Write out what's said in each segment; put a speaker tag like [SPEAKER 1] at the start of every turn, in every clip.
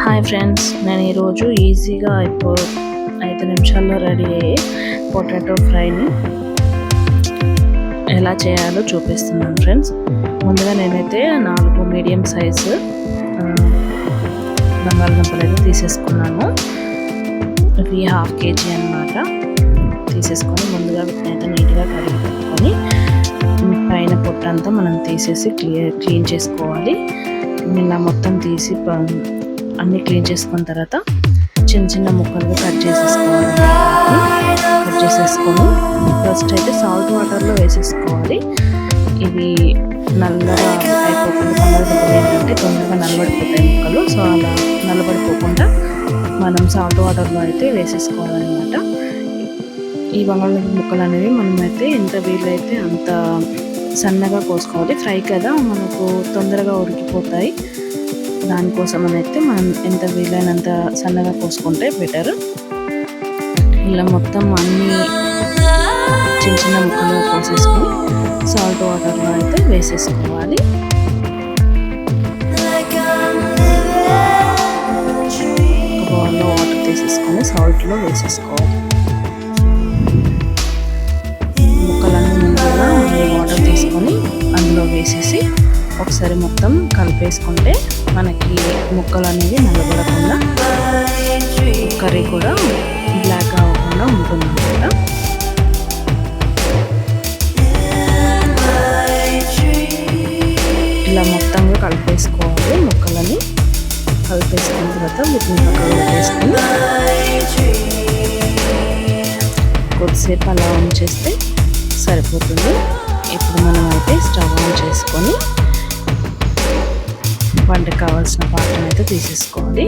[SPEAKER 1] Hi friends, నేను ఈరోజు ఈజీగా 5 నిమిషాల్లో రెడీ అయ్యే పొటాటో ఫ్రైని ఎలా చేయాలో చూపిస్తున్నాను ఫ్రెండ్స్. ముందుగా నేనైతే 4 మీడియం సైజు బంగాళదుంపలు అయితే తీసేసుకున్నాను. ఇవి 1/2 kg అన్నమాట. తీసేసుకొని ముందుగా వీటిని అయితే నీట్గా కడిగి పెట్టుకొని పైన పొట్టంతా మనం తీసేసి క్లీన్ చేసుకోవాలి. ఇలా మొత్తం తీసి అన్నీ క్లీన్ చేసుకున్న తర్వాత చిన్న చిన్న ముక్కలుగా కట్ చేసేసుకొని ఫస్ట్ అయితే సాల్ట్ వాటర్లో వేసేసుకోవాలి. ఇవి నల్లగా అయిపోకుండా బంగాళదుంపలు ఏంటంటే తొందరగా నల్లబడిపోతాయి ముక్కలు. సో అలా నల్లబడిపోకుండా మనం సాల్ట్ వాటర్లో అయితే వేసేసుకోవాలన్నమాట. ఈ బంగాళదుంప ముక్కలు అనేవి మనమైతే ఎంత వీలైతే అంత సన్నగా కోసుకోవాలి. ఫ్రై కదా, మనకు తొందరగా ఉడికిపోతాయి. దానికోసం అయితే మనం ఎంత వీలైనంత సన్నగా కోసుకుంటే బెటర్. ఇలా మొత్తం అన్నీ చిన్న చిన్న ముక్కలు కోసేసుకొని సాల్ట్ వాటర్లో అయితే వేసేసుకోవాలి. ఒక బౌల్లో వాటర్ తీసేసుకొని సాల్ట్లో వేసేసుకోవాలి. ముక్కలన్నీ ముందుగా వాటర్ తీసుకొని అందులో వేసేసి ఒకసారి మొత్తం కలిపేసుకుంటే మనకి ముక్కలు అనేవి నల్లబడకుండా కర్రీ కూడా బ్లాక్ అవ్వకుండా ఉంటుంది అన్నమాట. ఇలా మొత్తంగా కలిపేసుకోవాలి. ముక్కలని కలిపేసుకున్న తర్వాత వీటిని పక్కన పెట్టేసుకొని కొద్దిసేపు అలా ఉంచేస్తే సరిపోతుంది. ఇప్పుడు మనం అయితే స్టవ్ ఆన్ చేసుకొని వంటకి కావాల్సిన పాత్రను అయితే తీసేసుకోవాలి.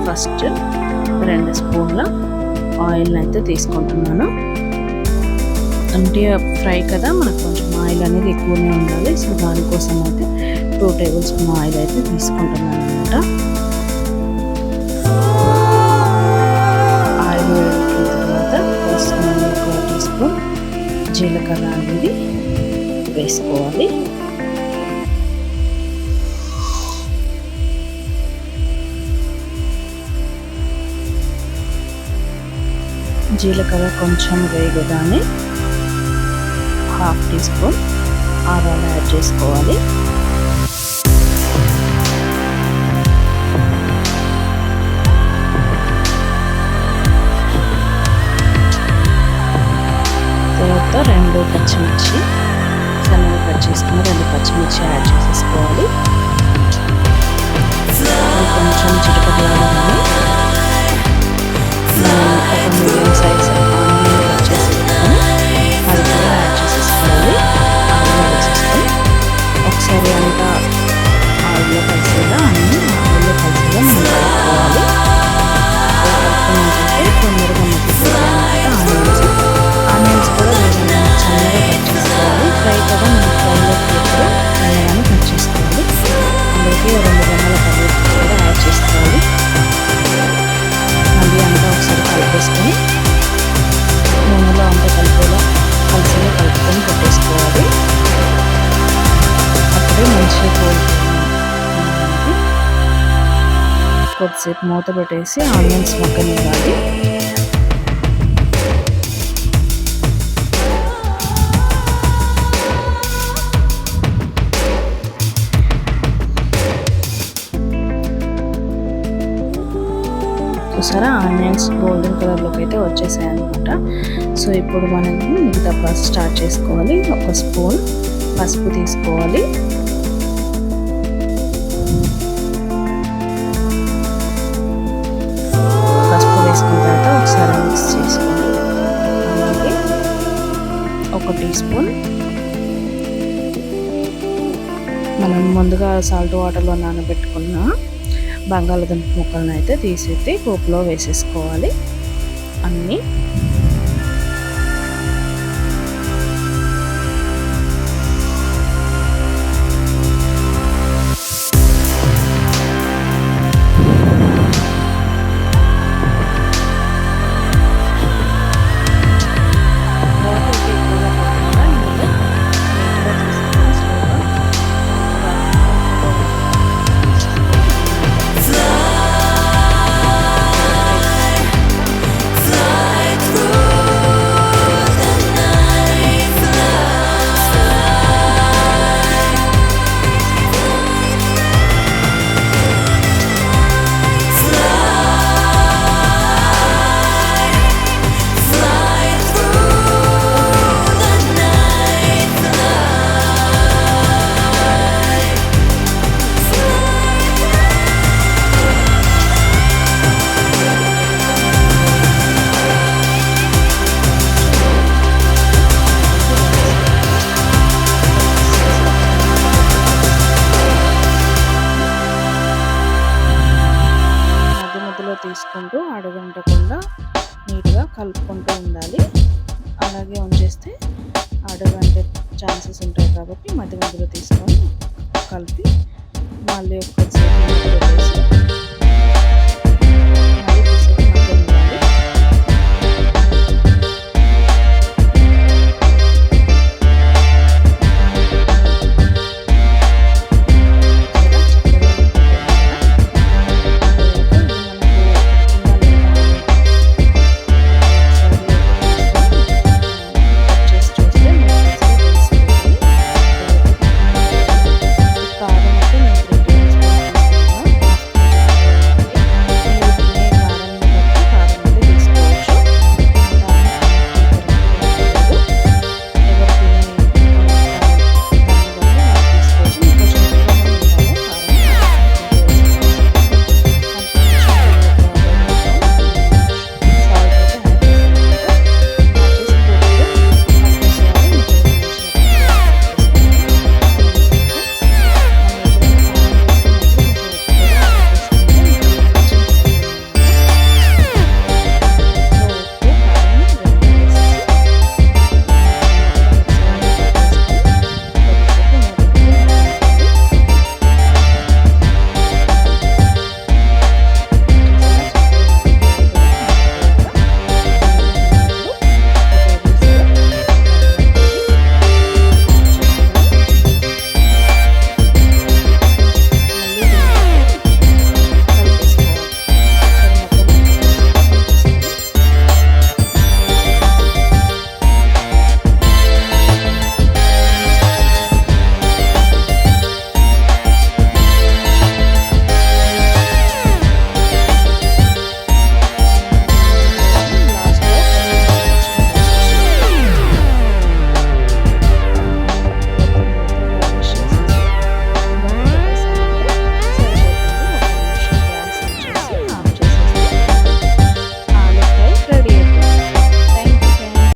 [SPEAKER 1] ఫస్ట్ 2 స్పూన్ల ఆయిల్ని అయితే తీసుకుంటున్నాను. అంటే ఫ్రై కదా, మనకు కొంచెం ఆయిల్ అనేది ఎక్కువనే ఉండాలి. సో దానికోసం అయితే 2 టేబుల్ స్పూన్ ఆయిల్ అయితే తీసుకుంటున్నాను అనమాట. ఆయిల్ వేసిన తర్వాత ఫస్ట్ 1 టీ స్పూన్ జీలకర్ర అనేది వేసుకోవాలి. జీలకర్ర కొంచెం వేగగానే 1/2 టీ స్పూన్ ఆవాలు యాడ్ చేసుకోవాలి. తర్వాత 2 పచ్చిమిర్చి సన్నగా కట్ చేసుకుని 2 పచ్చిమిర్చి యాడ్ చేసేసుకోవాలి. కొంచెం చిటపటలాగానే ఒక మీడియం సైజ్ ఆనియన్ కట్ చేసేసుకొని అది కూడా యాడ్ చేసేసుకోవాలి. ఆయిల్లో వేసేసుకొని ఒకసారి అంతా ఆయిల్లో కలిసేలా మనం కలుపుకోవాలి. కలుపుకున్నాకంటే తొందరగా మగ్గిపోతాయి. ఆనియన్స్ కూడా సన్నగా కట్ చేసుకోవాలి. ఫ్రై కదా, మనం ఫ్రైలో కూడా సన్నగానే కట్ చేసుకోవాలి. అందుకే 2 గంటల కరివేపాకు కూడా యాడ్ చేసుకోవాలి. మళ్ళీ అంతా ఒకసారి కలిపేసుకొని నూనెలో అంతా కలిసేలా కలుపుకొని పెట్టేసుకోవాలి. అప్పుడే మంచిగా కోలుతుంది. కొద్దిసేపు మూత పెట్టేసి ఆనియన్స్ మగ్గనివ్వాలి. చూసారా, ఆనియన్స్ గోల్డెన్ కలర్లోకి అయితే వచ్చేసాయి అనమాట. సో ఇప్పుడు మనం మిగతా ప్రాసెస్ స్టార్ట్ చేసుకోవాలి. 1 స్పూన్ పసుపు తీసుకోవాలి. పసుపు వేసుకున్న తర్వాత ఒకసారి మిక్స్ చేసుకోవాలి. అలాగే 1 టీ స్పూన్ మనం ముందుగా సాల్ట్ వాటర్లో నానబెట్టుకున్న బంగాళదుంప ముక్కలను అయితే తీసేసి పోపులో వేసేసుకోవాలి. అన్నీ చూసుకుంటూ అడుగంటకుండా నీట్గా కలుపుకుంటూ ఉండాలి. అలాగే ఉంచేస్తే అడుగంటే ఛాన్సెస్ ఉంటాయి కాబట్టి మధ్య మధ్యలో తీసుకొని కలిపి మళ్ళీ ఒక్కసారి పెట్టేసి